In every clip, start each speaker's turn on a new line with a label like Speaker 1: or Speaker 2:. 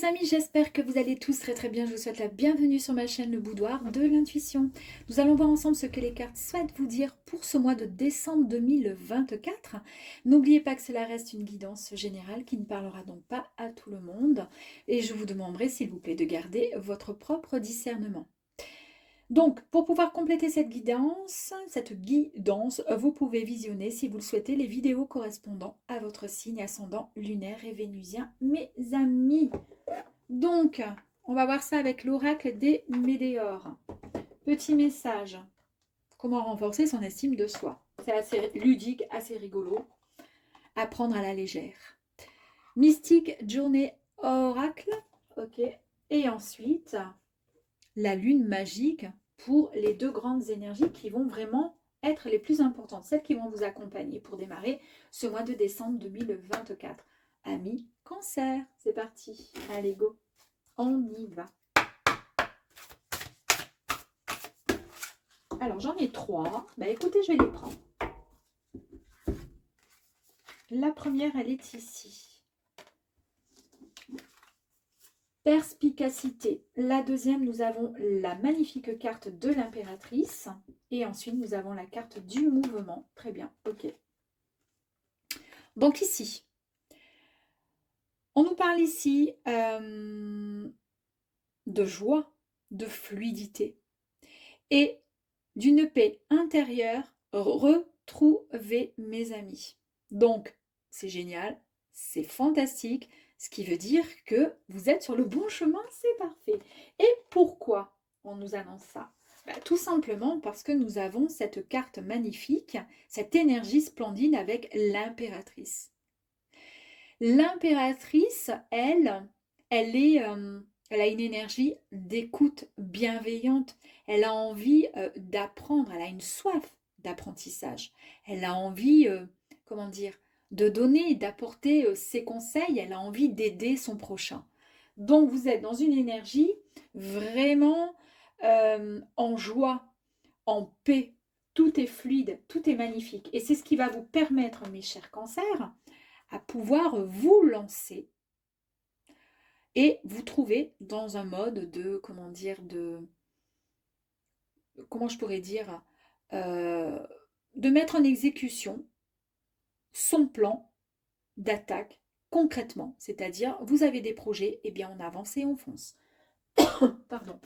Speaker 1: les amis, j'espère que vous allez tous très très bien. Je vous souhaite la bienvenue sur ma chaîne Le Boudoir de l'Intuition. Nous allons voir ensemble ce que les cartes souhaitent vous dire pour ce mois de décembre 2024. N'oubliez pas que cela reste une guidance générale qui ne parlera donc pas à tout le monde. Et je vous demanderai s'il vous plaît de garder votre propre discernement. Donc, pour pouvoir compléter cette guidance, vous pouvez visionner, si vous le souhaitez, les vidéos correspondant à votre signe ascendant lunaire et vénusien, mes amis. Donc, on va voir ça avec l'oracle des Médéors. Petit message. Comment renforcer son estime de soi? C'est assez ludique, assez rigolo. À prendre à la légère. Mystique, journée, oracle. Ok. Et ensuite, la lune magique pour les deux grandes énergies qui vont vraiment être les plus importantes, celles qui vont vous accompagner pour démarrer ce mois de décembre 2024. Amis Cancer, c'est parti. Allez, go. On y va. Alors, j'en ai 3. Bah, écoutez, je vais les prendre. La première, elle est ici. Perspicacité. La deuxième, nous avons la magnifique carte de l'impératrice. Et ensuite, nous avons la carte du mouvement. Très bien, ok. Donc ici, on nous parle ici de joie, de fluidité et d'une paix intérieure retrouvée, mes amis. Donc, c'est génial, c'est fantastique, ce qui veut dire que vous êtes sur le bon chemin, c'est parfait. Et pourquoi on nous annonce ça? Tout simplement parce que nous avons cette carte magnifique, cette énergie splendide avec l'impératrice. L'impératrice, elle a une énergie d'écoute bienveillante. Elle a envie d'apprendre, elle a une soif d'apprentissage. Elle a envie, comment dire, de donner, d'apporter ses conseils. Elle a envie d'aider son prochain. Donc, vous êtes dans une énergie vraiment en joie, en paix. Tout est fluide, tout est magnifique. Et c'est ce qui va vous permettre, mes chers cancers, à pouvoir vous lancer et vous trouver dans un mode de, comment je pourrais dire, de mettre en exécution son plan d'attaque concrètement. C'est-à-dire, vous avez des projets, et bien on avance et on fonce. Pardon.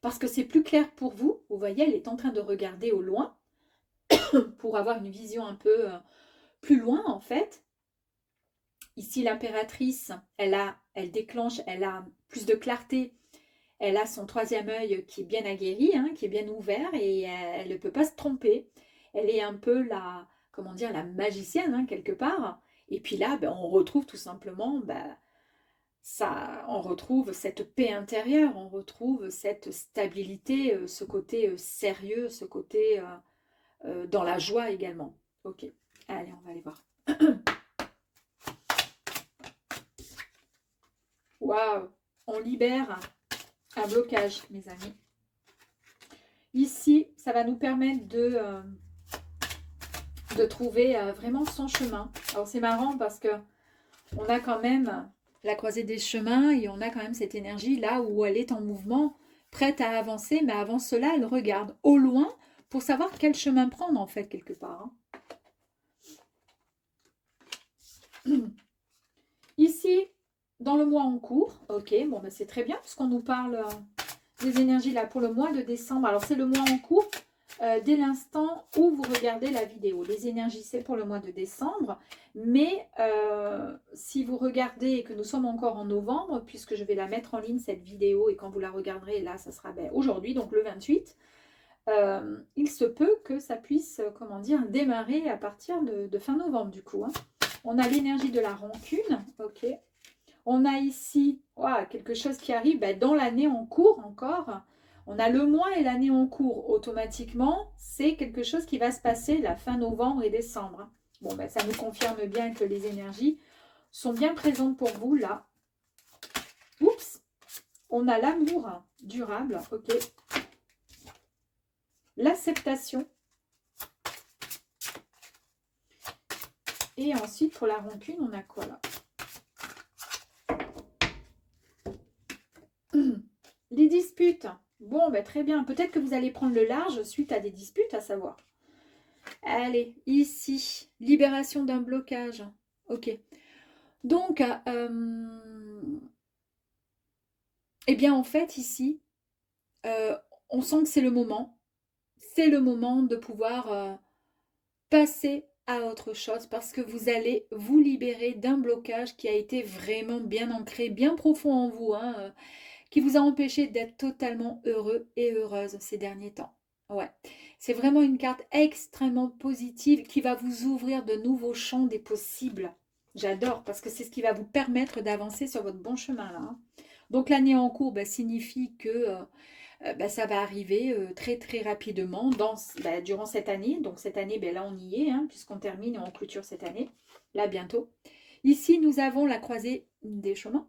Speaker 1: Parce que c'est plus clair pour vous. Vous voyez, elle est en train de regarder au loin pour avoir une vision un peu plus loin en fait. Ici, l'impératrice, elle déclenche, elle a plus de clarté. Elle a son troisième œil qui est bien aguerri, hein, qui est bien ouvert et elle ne peut pas se tromper. Elle est un peu comment dire, la magicienne, hein, quelque part. Et puis là, on retrouve tout simplement, on retrouve cette paix intérieure, on retrouve cette stabilité, ce côté sérieux, ce côté dans la joie également. Ok, allez, on va aller voir. Waouh, on libère un blocage, mes amis. Ici, ça va nous permettre de trouver vraiment son chemin. Alors, c'est marrant parce que on a quand même la croisée des chemins et on a quand même cette énergie là où elle est en mouvement, prête à avancer, mais avant cela, elle regarde au loin pour savoir quel chemin prendre, en fait, quelque part. Hein. Ici, dans le mois en cours, ok, bon, c'est très bien puisqu'on nous parle des énergies là pour le mois de décembre. Alors, c'est le mois en cours dès l'instant où vous regardez la vidéo. Les énergies, c'est pour le mois de décembre. Mais si vous regardez et que nous sommes encore en novembre, puisque je vais la mettre en ligne, cette vidéo, et quand vous la regarderez, là, ça sera aujourd'hui, donc le 28, il se peut que ça puisse, comment dire, démarrer à partir de fin novembre, du coup. Hein. On a l'énergie de la rancune, ok. On a ici quelque chose qui arrive dans l'année en cours encore. On a le mois et l'année en cours. Automatiquement, c'est quelque chose qui va se passer la fin novembre et décembre. Bon, ça nous confirme bien que les énergies sont bien présentes pour vous, là. Oups. On a l'amour durable, ok. L'acceptation. Et ensuite, pour la rancune, on a quoi, là? Les disputes. Bon, ben, très bien. Peut-être que vous allez prendre le large suite à des disputes, à savoir. Allez, ici, libération d'un blocage. Ok. Donc, eh bien, en fait, ici, on sent que c'est le moment. C'est le moment de pouvoir passer à autre chose parce que vous allez vous libérer d'un blocage qui a été vraiment bien ancré, bien profond en vous, hein, qui vous a empêché d'être totalement heureux et heureuse ces derniers temps. Ouais, c'est vraiment une carte extrêmement positive qui va vous ouvrir de nouveaux champs des possibles. J'adore parce que c'est ce qui va vous permettre d'avancer sur votre bon chemin là, hein. Donc l'année en cours bah, signifie que bah, ça va arriver très très rapidement durant cette année. Donc cette année, ben, là on y est, hein, puisqu'on termine et on clôture cette année, là bientôt. Ici, nous avons la croisée des chemins.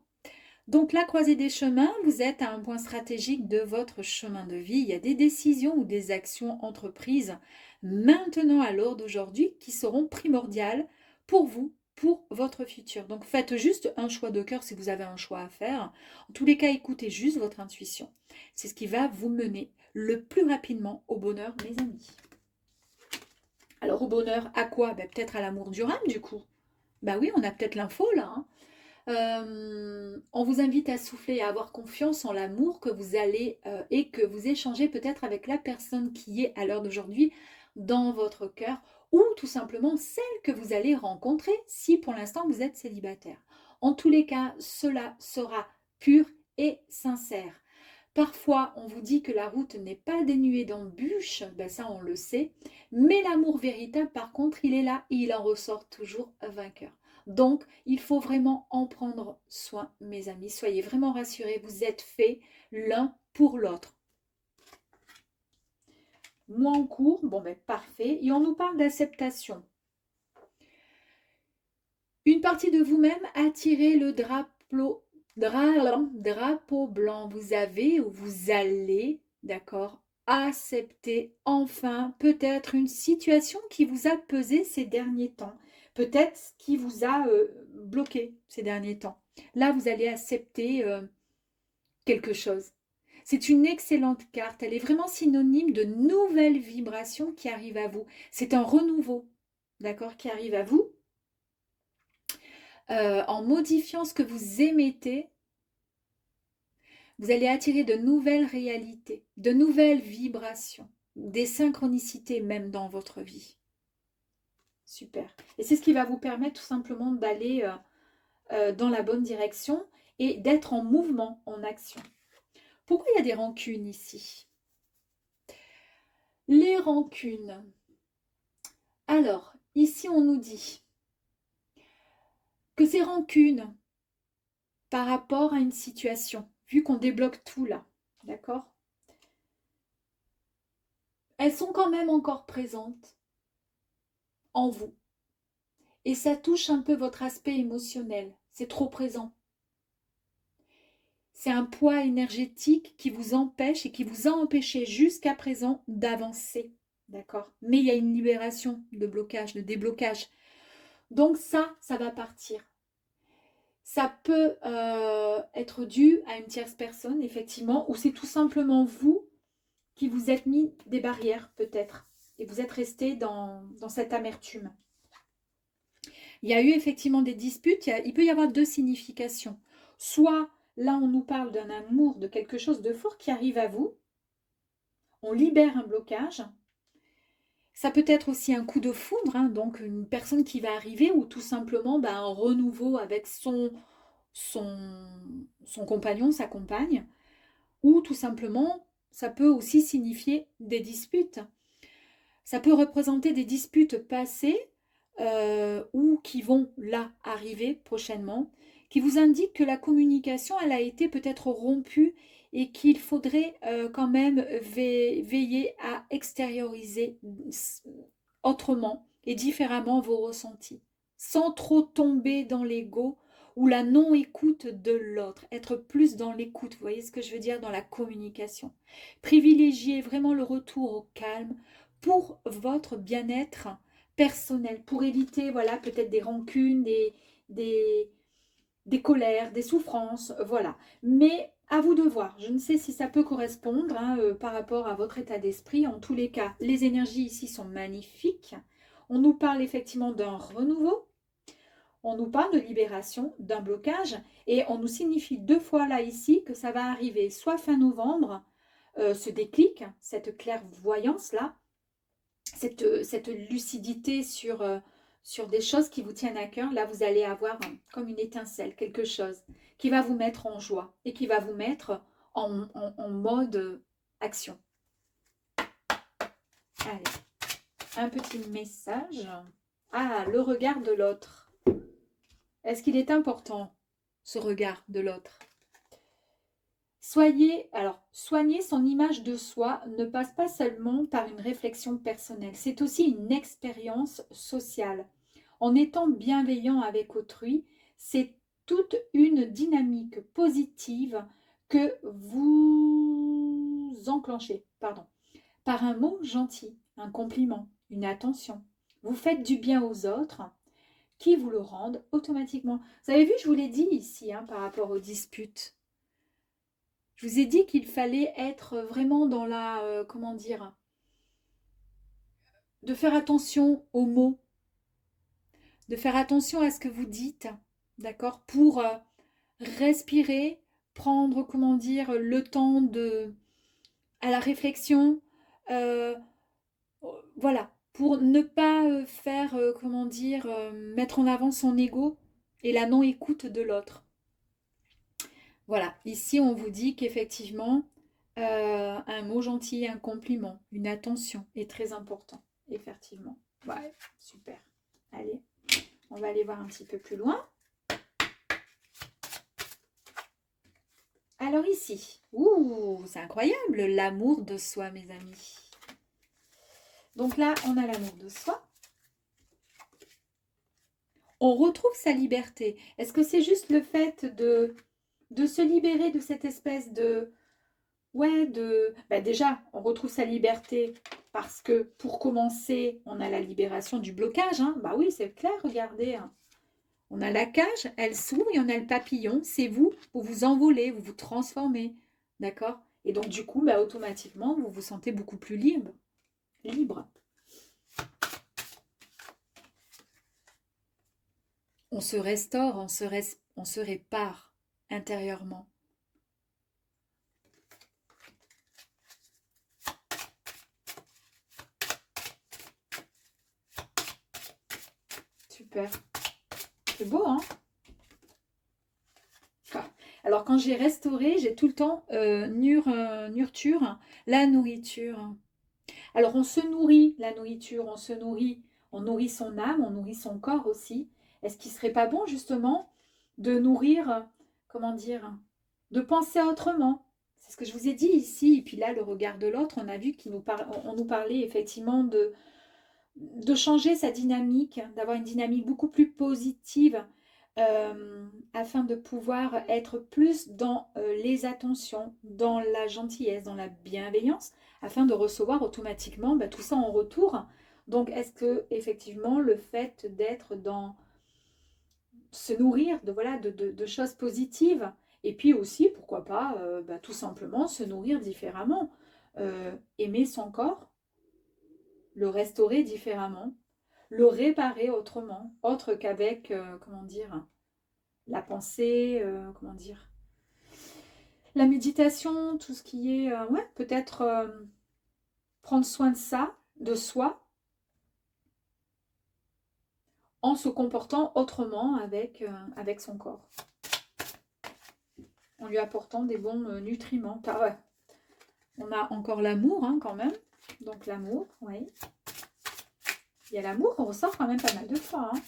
Speaker 1: Donc la croisée des chemins, vous êtes à un point stratégique de votre chemin de vie. Il y a des décisions ou des actions entreprises maintenant à l'heure d'aujourd'hui qui seront primordiales pour vous, pour votre futur. Donc faites juste un choix de cœur si vous avez un choix à faire. En tous les cas, écoutez juste votre intuition. C'est ce qui va vous mener le plus rapidement au bonheur, mes amis. Alors au bonheur, à quoi? Ben, peut-être à l'amour durable du coup. Bah oui, on a peut-être l'info là, hein. On vous invite à souffler, à avoir confiance en l'amour que vous allez et que vous échangez peut-être avec la personne qui est à l'heure d'aujourd'hui dans votre cœur ou tout simplement celle que vous allez rencontrer si pour l'instant vous êtes célibataire. En tous les cas, cela sera pur et sincère. Parfois, on vous dit que la route n'est pas dénuée d'embûches, ben ça on le sait, mais l'amour véritable, par contre, il est là et il en ressort toujours vainqueur. Donc, il faut vraiment en prendre soin, mes amis. Soyez vraiment rassurés, vous êtes faits l'un pour l'autre. Moi en cours, bon ben parfait. Et on nous parle d'acceptation. Une partie de vous-même a tiré le drapeau blanc. Vous avez ou vous allez, d'accord, accepter enfin peut-être une situation qui vous a pesé ces derniers temps. Peut-être qui vous a bloqué ces derniers temps. Là, vous allez accepter quelque chose. C'est une excellente carte. Elle est vraiment synonyme de nouvelles vibrations qui arrivent à vous. C'est un renouveau, d'accord, qui arrive à vous. En modifiant ce que vous émettez, vous allez attirer de nouvelles réalités, de nouvelles vibrations, des synchronicités même dans votre vie. Super. Et c'est ce qui va vous permettre tout simplement d'aller dans la bonne direction et d'être en mouvement, en action. Pourquoi il y a des rancunes ici? Les rancunes. Alors, ici on nous dit que ces rancunes par rapport à une situation, vu qu'on débloque tout là, d'accord? Elles sont quand même encore présentes en vous. Et ça touche un peu votre aspect émotionnel. C'est trop présent. C'est un poids énergétique qui vous empêche et qui vous a empêché jusqu'à présent d'avancer. D'accord? Mais il y a une libération de blocage, de déblocage. Donc ça va partir. Ça peut être dû à une tierce personne, effectivement, ou c'est tout simplement vous qui vous êtes mis des barrières, peut-être. Et vous êtes resté dans cette amertume. Il y a eu effectivement des disputes. Il peut y avoir deux significations. Soit là, on nous parle d'un amour, de quelque chose de fort qui arrive à vous. On libère un blocage. Ça peut être aussi un coup de foudre, hein, donc une personne qui va arriver ou tout simplement un renouveau avec son compagnon, sa compagne. Ou tout simplement, ça peut aussi signifier des disputes. Ça peut représenter des disputes passées ou qui vont là arriver prochainement, qui vous indiquent que la communication, elle a été peut-être rompue et qu'il faudrait quand même veiller à extérioriser autrement et différemment vos ressentis, sans trop tomber dans l'ego ou la non-écoute de l'autre, être plus dans l'écoute, vous voyez ce que je veux dire, dans la communication. Privilégiez vraiment le retour au calme pour votre bien-être personnel, pour éviter, voilà, peut-être des rancunes, des des colères, des souffrances, voilà. Mais à vous de voir. Je ne sais si ça peut correspondre hein, par rapport à votre état d'esprit. En tous les cas, les énergies ici sont magnifiques. On nous parle effectivement d'un renouveau. On nous parle de libération, d'un blocage. Et on nous signifie deux fois là ici que ça va arriver soit fin novembre, ce déclic, cette clairvoyance-là, cette lucidité sur des choses qui vous tiennent à cœur. Là, vous allez avoir comme une étincelle, quelque chose qui va vous mettre en joie et qui va vous mettre en mode action. Allez, un petit message. Ah, le regard de l'autre. Est-ce qu'il est important, ce regard de l'autre? Soigner son image de soi ne passe pas seulement par une réflexion personnelle, c'est aussi une expérience sociale. En étant bienveillant avec autrui, c'est toute une dynamique positive que vous enclenchez, par un mot gentil, un compliment, une attention. Vous faites du bien aux autres qui vous le rendent automatiquement. Vous avez vu, je vous l'ai dit ici hein, par rapport aux disputes. Je vous ai dit qu'il fallait être vraiment dans la, comment dire, de faire attention aux mots, de faire attention à ce que vous dites, d'accord, pour respirer, prendre, comment dire, le temps à la réflexion, euh, voilà, pour ne pas faire, comment dire, mettre en avant son ego et la non-écoute de l'autre. Voilà, ici on vous dit qu'effectivement, un mot gentil, un compliment, une attention est très important, effectivement. Ouais, super. Allez, on va aller voir un petit peu plus loin. Alors ici, ouh, c'est incroyable, l'amour de soi, mes amis. Donc là, on a l'amour de soi. On retrouve sa liberté. Est-ce que c'est juste le fait de se libérer de cette espèce de... Ouais, déjà, on retrouve sa liberté parce que, pour commencer, on a la libération du blocage. Hein. Bah oui, c'est clair, regardez. Hein. On a la cage, elle s'ouvre et on a le papillon. C'est vous, vous vous envolez, vous vous transformez. D'accord? Et donc, du coup, bah, automatiquement, vous vous sentez beaucoup plus libre. Libre. On se restaure, on se répare intérieurement. Super. C'est beau, hein? Alors, quand j'ai restauré, j'ai tout le temps nurture, la nourriture. Alors, on se nourrit, la nourriture, on nourrit son âme, on nourrit son corps aussi. Est-ce qu'il ne serait pas bon, justement, de nourrir, comment dire, de penser autrement? C'est ce que je vous ai dit ici. Et puis là, le regard de l'autre, on a vu on nous parlait effectivement de changer sa dynamique, d'avoir une dynamique beaucoup plus positive afin de pouvoir être plus dans les attentions, dans la gentillesse, dans la bienveillance, afin de recevoir automatiquement tout ça en retour. Donc, est-ce que effectivement le fait d'être dans se nourrir de choses positives, et puis aussi, pourquoi pas, tout simplement se nourrir différemment, aimer son corps, le restaurer différemment, le réparer autrement, autre qu'avec, comment dire, la pensée, comment dire, la méditation, tout ce qui est, ouais, peut-être prendre soin de ça, de soi, en se comportant autrement avec son corps. En lui apportant des bons nutriments. Ah ouais. On a encore l'amour hein, quand même. Donc l'amour, oui. Il y a l'amour, on ressort quand même pas mal de fois. Hein.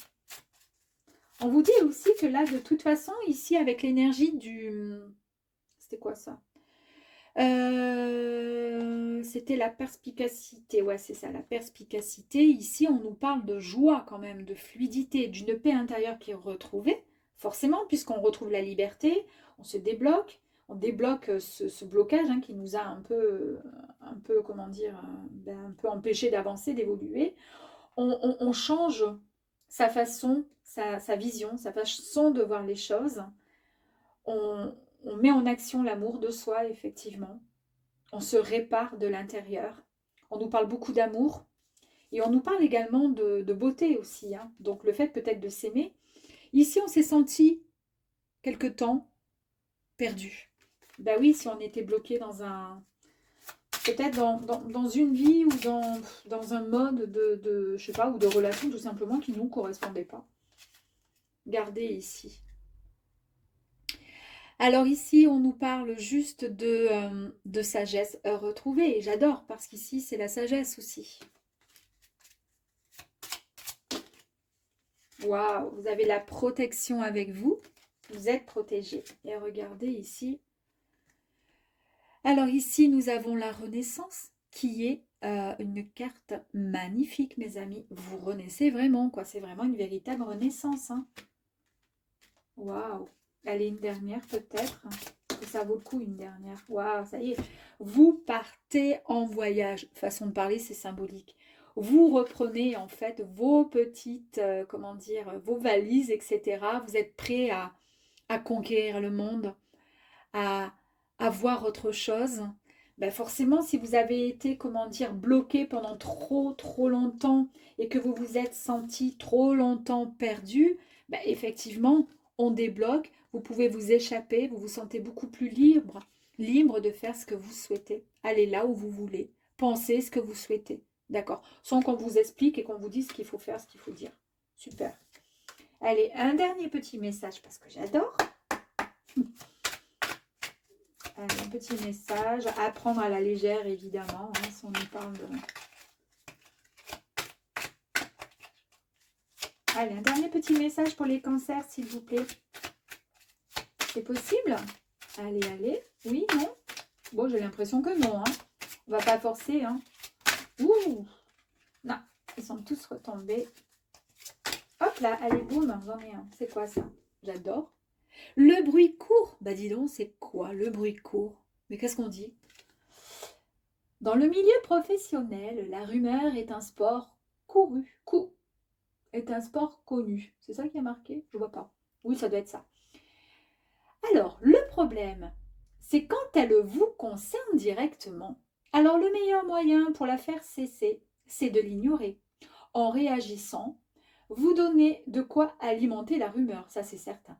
Speaker 1: On vous dit aussi que là, de toute façon, ici, avec l'énergie du... C'était quoi ça? C'était la perspicacité. Ouais, c'est ça, la perspicacité. Ici, on nous parle de joie quand même, de fluidité, d'une paix intérieure qui est retrouvée. Forcément, puisqu'on retrouve la liberté, on se débloque. On débloque ce blocage hein, qui nous a un peu comment dire, un peu empêché d'avancer, d'évoluer. On change sa façon, sa vision, sa façon de voir les choses. On met en action l'amour de soi, effectivement. On se répare de l'intérieur. On nous parle beaucoup d'amour. Et on nous parle également de beauté aussi. Hein. Donc le fait peut-être de s'aimer. Ici, on s'est senti quelque temps perdu. Ben oui, si on était bloqué dans un... Peut-être dans une vie ou dans un mode je sais pas, ou de relation tout simplement qui ne nous correspondait pas. Gardez ici. Alors ici, on nous parle juste de sagesse retrouvée. Et j'adore parce qu'ici, c'est la sagesse aussi. Waouh, vous avez la protection avec vous. Vous êtes protégé. Et regardez ici. Alors ici, nous avons la Renaissance qui est une carte magnifique, mes amis. Vous renaissez vraiment, quoi. C'est vraiment une véritable renaissance. Hein. Waouh. Allez, une dernière peut-être. Ça vaut le coup, une dernière. Waouh, ça y est. Vous partez en voyage. Façon de parler, c'est symbolique. Vous reprenez en fait vos petites, comment dire, vos valises, etc. Vous êtes prêt à conquérir le monde, à voir autre chose. Ben forcément, si vous avez été, comment dire, bloqué pendant trop longtemps et que vous vous êtes senti trop longtemps perdu, ben effectivement, on débloque, vous pouvez vous échapper, vous vous sentez beaucoup plus libre de faire ce que vous souhaitez. Allez là où vous voulez, pensez ce que vous souhaitez, d'accord? Sans qu'on vous explique et qu'on vous dise ce qu'il faut faire, ce qu'il faut dire. Super. Allez, un dernier petit message parce que j'adore. Un petit message à prendre à la légère, évidemment, hein, si on nous parle de... Allez, un dernier petit message pour les cancers, s'il vous plaît. C'est possible? Allez, allez. Oui, non? Bon, j'ai l'impression que non. Hein. On va pas forcer. Hein. Ouh! Non, ils sont tous retombés. Hop là, allez, boum, j'en ai un. C'est quoi ça? J'adore. Le bruit court. Bah dis donc, c'est quoi le bruit court? Mais qu'est-ce qu'on dit? Dans le milieu professionnel, la rumeur est un sport couru. Est un sport connu. C'est ça qui est marqué? Je vois pas. Oui, ça doit être ça. Alors, le problème, c'est quand elle vous concerne directement. Alors, le meilleur moyen pour la faire cesser, c'est de l'ignorer. En réagissant, vous donnez de quoi alimenter la rumeur, ça c'est certain.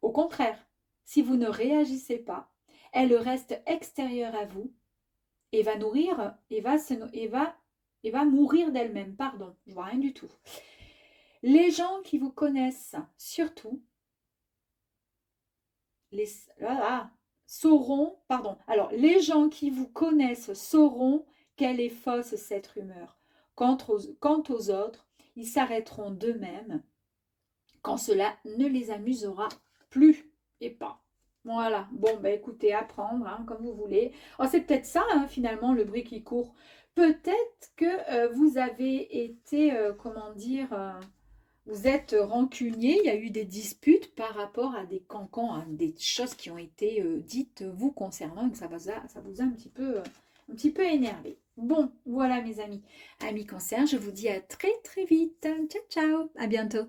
Speaker 1: Au contraire, si vous ne réagissez pas, elle reste extérieure à vous et va nourrir et va mourir d'elle-même. Pardon, je vois rien du tout. Les gens qui vous connaissent, surtout, sauront, pardon, alors les gens qui vous connaissent sauront qu'elle est fausse cette rumeur. Quant aux autres, ils s'arrêteront d'eux-mêmes quand cela ne les amusera plus et pas. Voilà, bon, bah écoutez, apprendre, hein, comme vous voulez. Oh, c'est peut-être ça, hein, finalement, le bruit qui court. Peut-être que vous avez été, comment dire, vous êtes rancunier, il y a eu des disputes par rapport à des cancans, à des choses qui ont été dites vous concernant, et que ça vous a un petit peu énervé. Bon, voilà mes amis. Amis cancer, je vous dis à très très vite. Ciao, ciao, à bientôt.